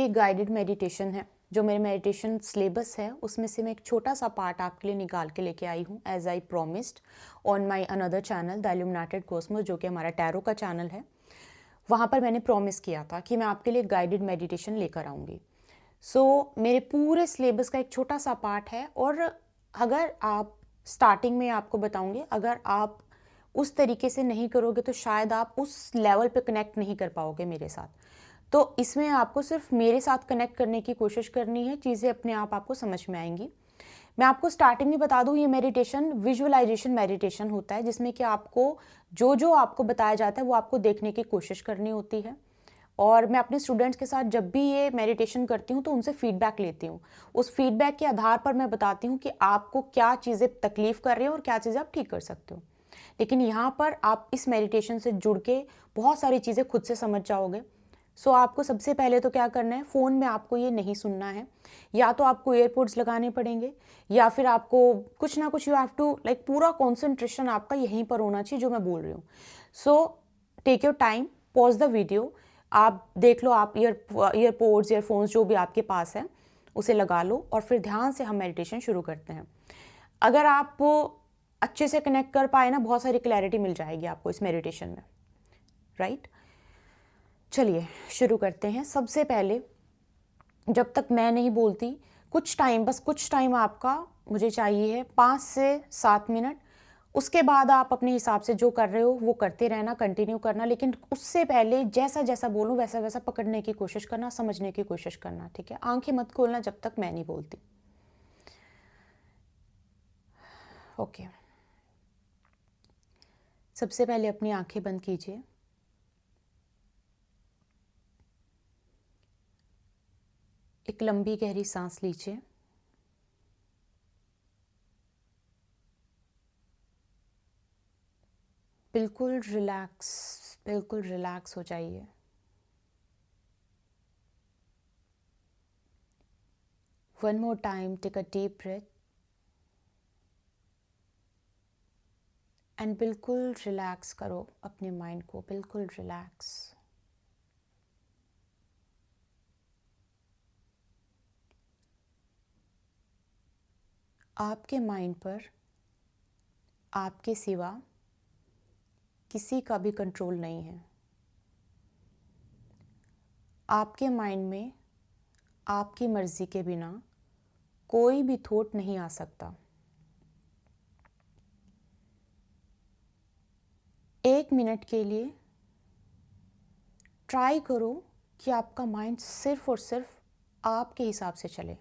एक guided meditation है जो मेरे मेडिटेशन सिलेबस है, उसमें से मैं एक छोटा सा पार्ट आपके लिए निकाल के लेके आई हूँ as I promised on my another channel the illuminated cosmos, जो कि हमारा टैरो का चैनल है। वहाँ पर मैंने प्रॉमिस किया था कि मैं आपके लिए गाइडेड मेडिटेशन लेकर आऊँगी। सो मेरे पूरे सिलेबस का एक छोटा सा पार्ट है, और अगर आप स्टार्टिंग में आपको बताऊँगी, अगर आप उस तरीके से नहीं करोगे तो शायद आप उस लेवल पे कनेक्ट नहीं कर पाओगे मेरे साथ। तो इसमें आपको सिर्फ मेरे साथ कनेक्ट करने की कोशिश करनी है, चीज़ें अपने आप आपको समझ में आएंगी। मैं आपको स्टार्टिंग में बता दूं, ये मेडिटेशन विजुअलाइजेशन मेडिटेशन होता है, जिसमें कि आपको जो जो आपको बताया जाता है वो आपको देखने की कोशिश करनी होती है। और मैं अपने स्टूडेंट्स के साथ जब भी ये मेडिटेशन करती हूँ तो उनसे फीडबैक लेती हूँ। उस फीडबैक के आधार पर मैं बताती हूँ कि आपको क्या चीज़ें तकलीफ कर रही हैं और क्या चीज़ें आप ठीक कर सकते हो। लेकिन यहाँ पर आप इस मेडिटेशन से जुड़ के बहुत सारी चीज़ें खुद से समझ जाओगे। सो आपको सबसे पहले तो क्या करना है, फ़ोन में आपको ये नहीं सुनना है, या तो आपको एयरपोर्ट्स लगाने पड़ेंगे, या फिर आपको कुछ ना कुछ, यू हैव टू लाइक पूरा कॉन्सेंट्रेशन आपका यहीं पर होना चाहिए जो मैं बोल रही हूँ। So take your time, pause the video, आप देख लो, आप ईयरपोर्ट्स ईयरफोन्स जो भी आपके पास है उसे लगा लो, और फिर ध्यान से हम मेडिटेशन शुरू करते हैं। अगर आप अच्छे से कनेक्ट कर पाए ना, बहुत सारी क्लैरिटी मिल जाएगी आपको इस मेडिटेशन में, राइट? चलिए शुरू करते हैं। सबसे पहले, जब तक मैं नहीं बोलती, कुछ टाइम, बस कुछ टाइम आपका मुझे चाहिए है, 5 से 7 मिनट। उसके बाद आप अपने हिसाब से जो कर रहे हो वो करते रहना, कंटिन्यू करना, लेकिन उससे पहले जैसा जैसा बोलूँ वैसा वैसा पकड़ने की कोशिश करना, समझने की कोशिश करना, ठीक है? आंखें मत खोलना जब तक मैं नहीं बोलती। ओके, सबसे पहले अपनी आंखें बंद कीजिए। एक लंबी गहरी सांस लीजिए। बिल्कुल रिलैक्स, बिल्कुल रिलैक्स हो जाइए। One more time, take a deep breath and बिल्कुल रिलैक्स करो अपने माइंड को, बिल्कुल रिलैक्स। आपके माइंड पर आपके सिवा किसी का भी कंट्रोल नहीं है। आपके माइंड में आपकी मर्जी के बिना कोई भी थॉट नहीं आ सकता। 1 मिनट के लिए ट्राई करो कि आपका माइंड सिर्फ और सिर्फ आपके हिसाब से चले।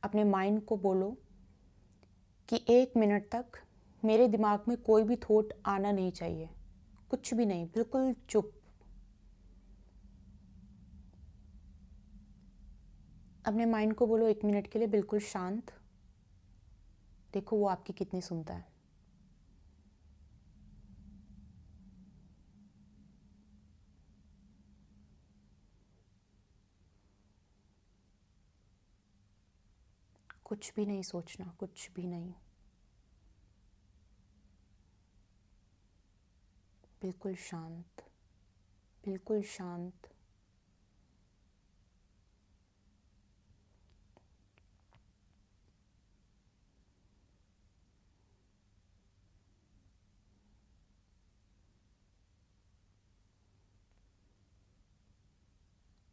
अपने माइंड को बोलो कि 1 मिनट तक मेरे दिमाग में कोई भी थॉट आना नहीं चाहिए, कुछ भी नहीं, बिल्कुल चुप। अपने माइंड को बोलो 1 मिनट के लिए बिल्कुल शांत। देखो वो आपकी कितनी सुनता है। कुछ भी नहीं सोचना, कुछ भी नहीं, बिल्कुल शांत, बिल्कुल शांत।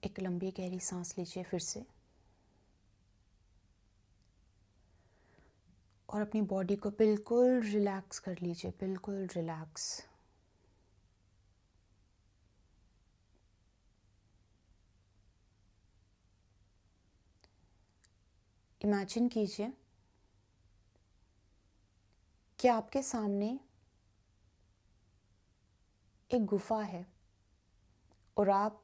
एक लंबी गहरी सांस लीजिए फिर से, और अपनी बॉडी को बिल्कुल रिलैक्स कर लीजिए, बिल्कुल रिलैक्स। इमेजिन कीजिए कि आपके सामने एक गुफा है और आप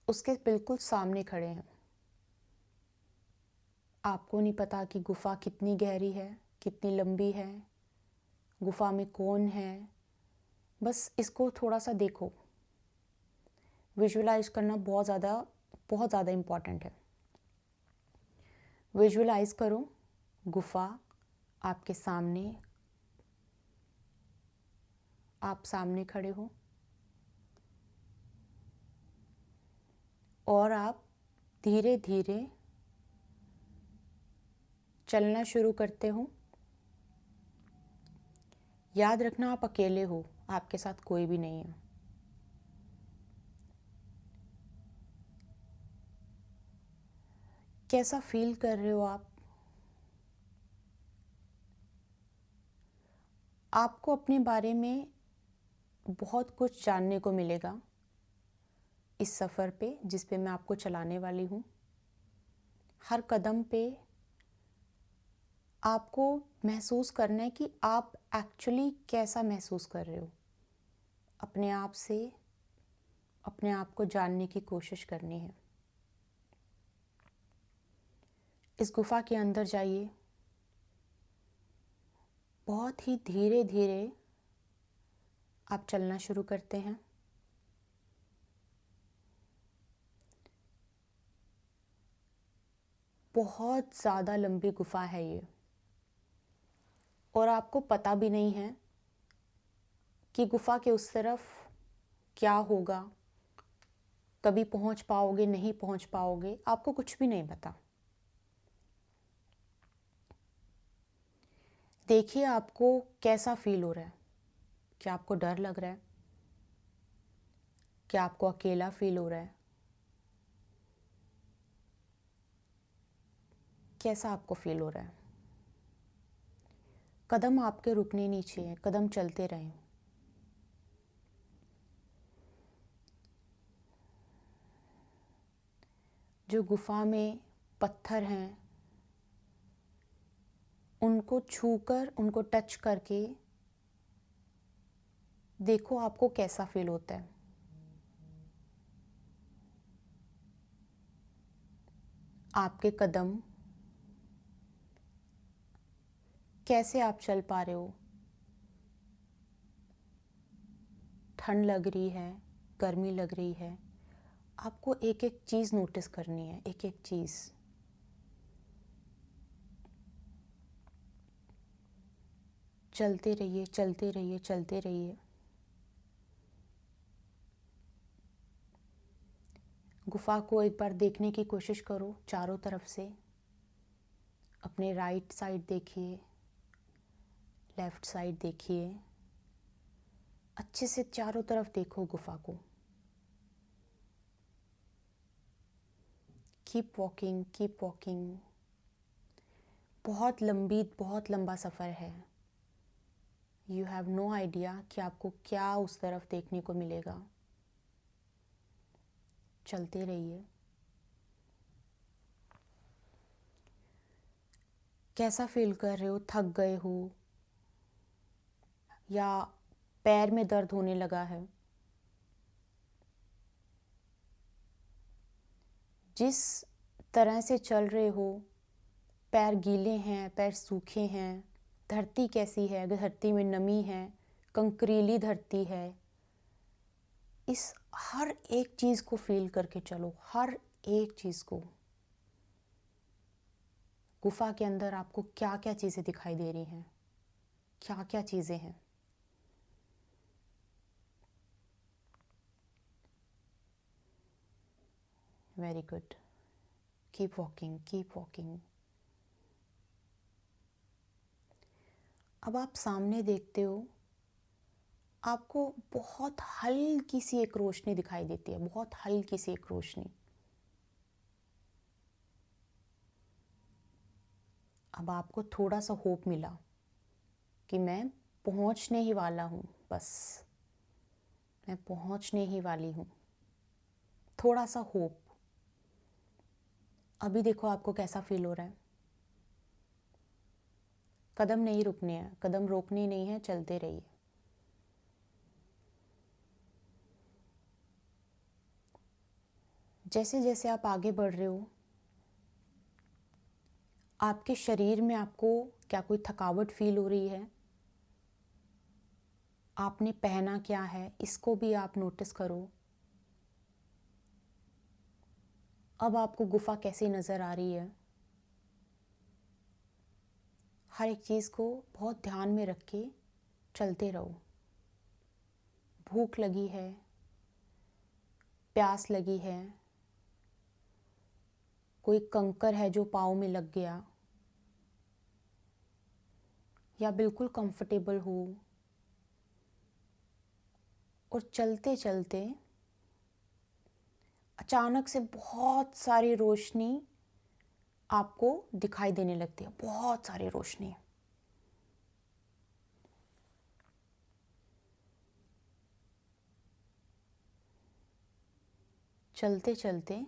उसके बिल्कुल सामने खड़े हैं। आपको नहीं पता कि गुफा कितनी गहरी है, कितनी लंबी है, गुफा में कौन है। बस इसको थोड़ा सा देखो। विजुअलाइज करना बहुत ज़्यादा इम्पॉर्टेंट है। विजुअलाइज करो गुफा आपके सामने, आप सामने खड़े हो। और आप धीरे धीरे चलना शुरू करते हो। याद रखना आप अकेले हो, आपके साथ कोई भी नहीं है। कैसा फील कर रहे हो आप? आपको अपने बारे में बहुत कुछ जानने को मिलेगा इस सफ़र पे जिस पे मैं आपको चलाने वाली हूँ। हर कदम पे आपको महसूस करना है कि आप एक्चुअली कैसा महसूस कर रहे हो। अपने आप से अपने आप को जानने की कोशिश करनी है। इस गुफा के अंदर जाइए। बहुत ही धीरे धीरे आप चलना शुरू करते हैं। बहुत ज़्यादा लंबी गुफा है ये, और आपको पता भी नहीं है कि गुफा के उस तरफ क्या होगा, कभी पहुंच पाओगे नहीं पहुंच पाओगे, आपको कुछ भी नहीं पता। देखिए आपको कैसा फील हो रहा है। क्या आपको डर लग रहा है? क्या आपको अकेला फील हो रहा है? कैसा आपको फील हो रहा है? कदम आपके रुकने नहीं चाहिए, कदम चलते रहें। जो गुफा में पत्थर हैं उनको छूकर, उनको टच करके देखो आपको कैसा फील होता है। आपके कदम कैसे आप चल पा रहे हो? ठंड लग रही है, गर्मी लग रही है, आपको एक एक चीज़ नोटिस करनी है, एक एक चीज़। चलते रहिए, चलते रहिए, चलते रहिए। गुफा को एक बार देखने की कोशिश करो चारों तरफ से। अपने राइट साइड देखिए, लेफ्ट साइड देखिए, अच्छे से चारों तरफ देखो गुफा को। Keep walking, keep walking. बहुत लंबा सफ़र है। यू हैव नो आइडिया कि आपको क्या उस तरफ देखने को मिलेगा। चलते रहिए। कैसा फील कर रहे हो? थक गए हो या पैर में दर्द होने लगा है? जिस तरह से चल रहे हो, पैर गीले हैं, पैर सूखे हैं, धरती कैसी है? अगर धरती में नमी है, कंकरीली धरती है, इस हर एक चीज़ को फील करके चलो, हर एक चीज़ को। गुफा के अंदर आपको क्या क्या चीज़ें दिखाई दे रही हैं, क्या क्या चीज़ें हैं। Very good. Keep walking, keep walking. अब आप सामने देखते हो, आपको बहुत हल्की सी एक रोशनी दिखाई देती है, बहुत हल्की सी एक रोशनी। अब आपको थोड़ा सा होप मिला कि मैं पहुंचने ही वाला हूँ, बस मैं पहुंचने ही वाली हूँ। थोड़ा सा होप। अभी देखो आपको कैसा फील हो रहा है। कदम नहीं रुकने हैं, कदम रोकने नहीं है, चलते रहिए। जैसे जैसे आप आगे बढ़ रहे हो, आपके शरीर में आपको क्या कोई थकावट फील हो रही है? आपने पहना क्या है, इसको भी आप नोटिस करो। अब आपको गुफा कैसी नज़र आ रही है? हर एक चीज़ को बहुत ध्यान में रख के चलते रहो। भूख लगी है, प्यास लगी है, कोई कंकर है जो पाँव में लग गया, या बिल्कुल कंफर्टेबल हो और चलते चलते अचानक से बहुत सारी रोशनी आपको दिखाई देने लगती है, बहुत सारी रोशनी। चलते चलते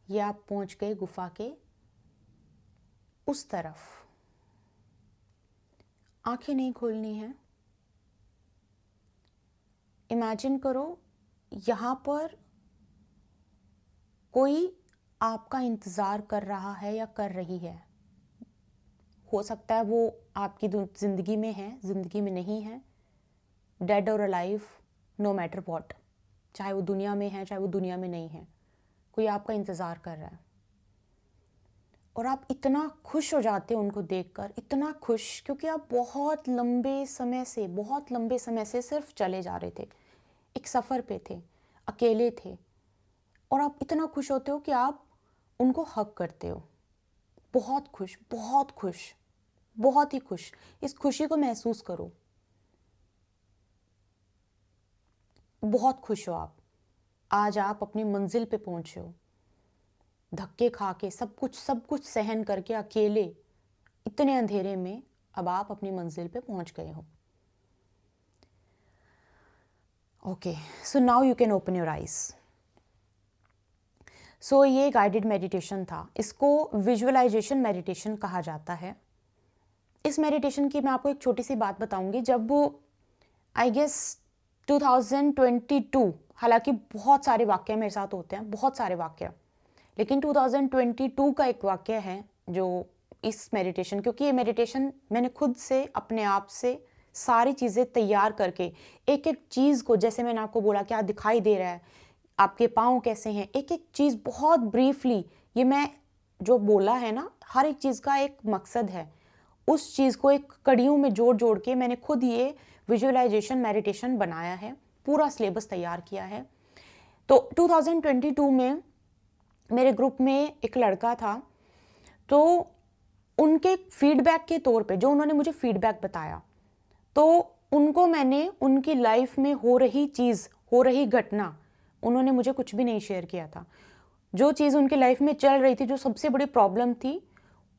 ये आप पहुंच गए गुफा के उस तरफ। आंखें नहीं खोलनी है। इमेजिन करो यहाँ पर कोई आपका इंतज़ार कर रहा है या कर रही है। हो सकता है वो आपकी ज़िंदगी में है, ज़िंदगी में नहीं है, डेड और अलाइव, नो मैटर व्हाट, चाहे वो दुनिया में है चाहे वो दुनिया में नहीं है, कोई आपका इंतज़ार कर रहा है। और आप इतना खुश हो जाते हो उनको देखकर, इतना खुश, क्योंकि आप बहुत लंबे समय से सिर्फ चले जा रहे थे, एक सफ़र पे थे, अकेले थे, और आप इतना खुश होते हो कि आप उनको हग करते हो। बहुत खुश, बहुत खुश, बहुत ही खुश। इस खुशी को महसूस करो। बहुत खुश हो आप। आज आप अपनी मंजिल पे पहुंचे हो, धक्के खा के, सब कुछ सहन करके, अकेले इतने अंधेरे में अब आप अपनी मंजिल पे पहुंच गए हो। Okay, so now you can open your eyes. So ये गाइडेड मेडिटेशन था। इसको विजुअलाइजेशन मेडिटेशन कहा जाता है। इस मेडिटेशन की मैं आपको एक छोटी सी बात बताऊंगी। जब आई गेस 2022, हालांकि बहुत सारे वाक्य मेरे साथ होते हैं, बहुत सारे वाक्य, लेकिन 2022 का एक वाक्य है जो इस मेडिटेशन, क्योंकि ये मेडिटेशन मैंने खुद से अपने आप से सारी चीज़ें तैयार करके, एक एक चीज़ को, जैसे मैंने आपको बोला क्या दिखाई दे रहा है, आपके पाँव कैसे हैं, एक एक चीज़ बहुत ब्रीफली, ये मैं जो बोला है ना, हर एक चीज़ का एक मकसद है। उस चीज़ को एक कड़ियों में जोड़ जोड़ के मैंने खुद ये विजुअलाइजेशन मेडिटेशन बनाया है, पूरा सिलेबस तैयार किया है। तो 2022 में मेरे ग्रुप में एक लड़का था, तो उनके फीडबैक के तौर पे, जो उन्होंने मुझे फीडबैक बताया, तो उनको मैंने उनकी लाइफ में हो रही चीज़, हो रही घटना, उन्होंने मुझे कुछ भी नहीं शेयर किया था। जो चीज़ उनकी लाइफ में चल रही थी, जो सबसे बड़ी प्रॉब्लम थी,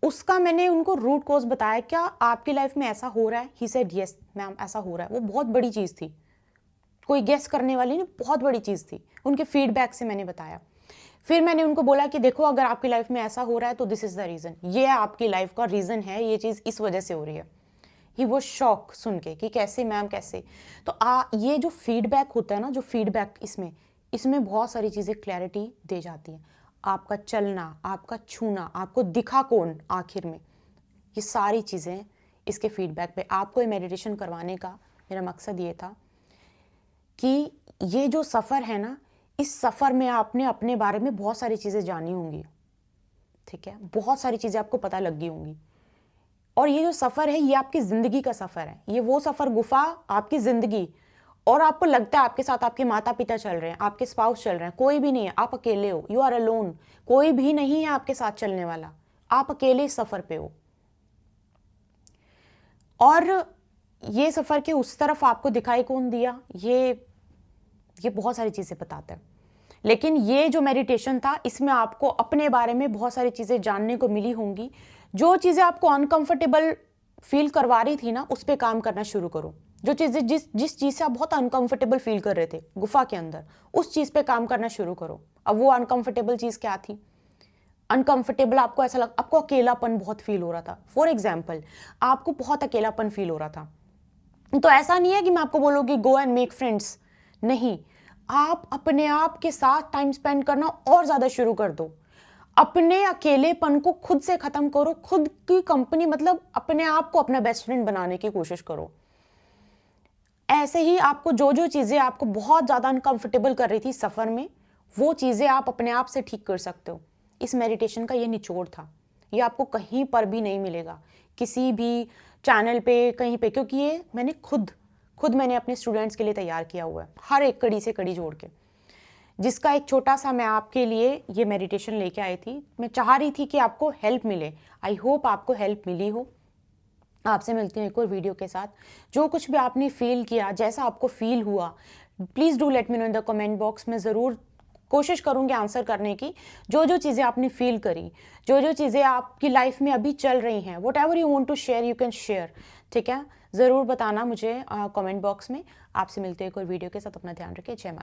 उसका मैंने उनको रूट कॉज बताया। क्या आपकी लाइफ में ऐसा हो रहा है? ही सेड यस मैम, ऐसा हो रहा है। वो बहुत बड़ी चीज़ थी, कोई गेस करने वाली नहीं, बहुत बड़ी चीज़ थी। उनके फीडबैक से मैंने बताया। फिर मैंने उनको बोला कि देखो, अगर आपकी लाइफ में ऐसा हो रहा है तो दिस इज़ द रीज़न, ये आपकी लाइफ का रीज़न है, ये चीज़ इस वजह से हो रही है। ही वो शॉक सुन के कि कैसे मैम, कैसे। तो ये जो फीडबैक होता है ना, जो फीडबैक, इसमें बहुत सारी चीज़ें क्लैरिटी दे जाती हैं। आपका चलना, आपका छूना, आपको दिखा कौन आखिर में, ये सारी चीज़ें इसके फीडबैक पे। आपको ये मेडिटेशन करवाने का मेरा मकसद ये था कि ये जो सफ़र है ना, इस सफ़र में आपने अपने बारे में बहुत सारी चीज़ें जानी होंगी, ठीक है, बहुत सारी चीज़ें आपको पता लग गई होंगी। और ये जो सफ़र है, ये आपकी ज़िंदगी का सफ़र है। ये वो सफ़र, गुफा आपकी ज़िंदगी, और आपको लगता है आपके साथ आपके माता पिता चल रहे हैं, आपके स्पाउस चल रहे हैं, कोई भी नहीं है, आप अकेले हो, यू आर अलोन, कोई भी नहीं है आपके साथ चलने वाला, आप अकेले इस सफ़र पे हो। और ये सफ़र के उस तरफ आपको दिखाई कौन दिया, ये बहुत सारी चीज़ें बताता है। लेकिन ये जो मेडिटेशन था, इसमें आपको अपने बारे में बहुत सारी चीज़ें जानने को मिली होंगी। जो चीज़ें आपको अनकंफर्टेबल फील करवा रही थी ना, उस पर काम करना शुरू करो। जो चीज़ें जिस चीज़ से आप बहुत अनकंफर्टेबल फील कर रहे थे गुफा के अंदर, उस चीज़ पे काम करना शुरू करो। अब वो अनकंफर्टेबल चीज़ क्या थी? अनकंफर्टेबल, आपको ऐसा आपको अकेलापन बहुत फील हो रहा था। फॉर एग्जाम्पल, आपको बहुत अकेलापन फील हो रहा था। तो ऐसा नहीं है कि मैं आपको बोलूँगी गो एंड मेक फ्रेंड्स, नहीं, आप अपने आप के साथ टाइम स्पेंड करना और ज़्यादा शुरू कर दो। अपने अकेलेपन को खुद से ख़त्म करो, खुद की कंपनी, मतलब अपने आप को अपना बेस्ट फ्रेंड बनाने की कोशिश करो। ऐसे ही आपको जो जो चीज़ें आपको बहुत ज़्यादा अनकंफर्टेबल कर रही थी सफ़र में, वो चीज़ें आप अपने आप से ठीक कर सकते हो। इस मेडिटेशन का ये निचोड़ था। ये आपको कहीं पर भी नहीं मिलेगा, किसी भी चैनल पे, कहीं पे, क्योंकि ये मैंने खुद मैंने अपने स्टूडेंट्स के लिए तैयार किया हुआ है, हर एक कड़ी से कड़ी जोड़ के। जिसका एक छोटा सा मैं आपके लिए ये मेडिटेशन लेके आई थी। मैं चाह रही थी कि आपको हेल्प मिले। आई होप आपको हेल्प मिली हो। आपसे मिलती हूँ एक और वीडियो के साथ। जो कुछ भी आपने फील किया, जैसा आपको फील हुआ, please do let me know in the comment box. में ज़रूर कोशिश करूँगी आंसर करने की। जो जो चीज़ें आपने फील करी, जो जो चीज़ें आपकी लाइफ में अभी चल रही हैं, whatever you want to share you can share. ठीक है, ज़रूर बताना मुझे कमेंट बॉक्स में। आपसे मिलते हैं एक और वीडियो के साथ। अपना ध्यान रखिए। जय माता।